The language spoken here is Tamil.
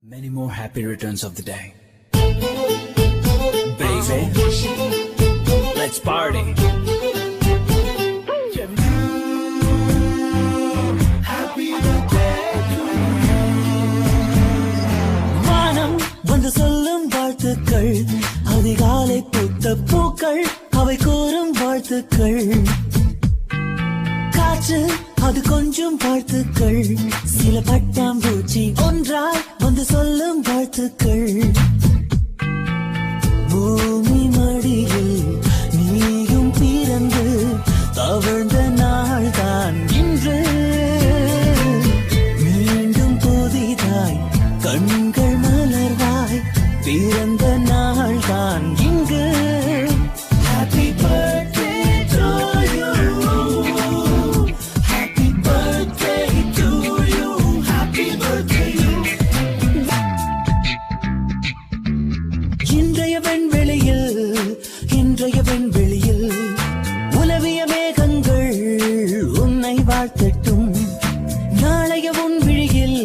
Many more happy returns of the day. Baby, let's party. Happy birthday to you. வானம் வந்து சொல்லும் வாழ்த்துக்கள், அதிகாலை பூத்த பூக்கள் அவை கூறும் வாழ்த்துக்கள். காற்று அது கொஞ்சம் வாழ்த்துக்கள், சில பட்டாம்பூச்சி ஒன்றாய் வந்து சொல்லும் வாழ்த்துக்கள். பூமி மடியில் நீயும் பிறந்து தவழ்ந்த நாள் தான் இன்று. மீண்டும் புதிதாய் கண்கள் மலர்வாய் பிறந்த நாள் தான் இங்கு. Happy birthday to you. Happy birthday to you. Happy birthday you. இன்றைய விண்வெளியில் உலவிய மேகங்கள் உன்னை வாழ்த்தட்டும். நாளைய உன் விழியில்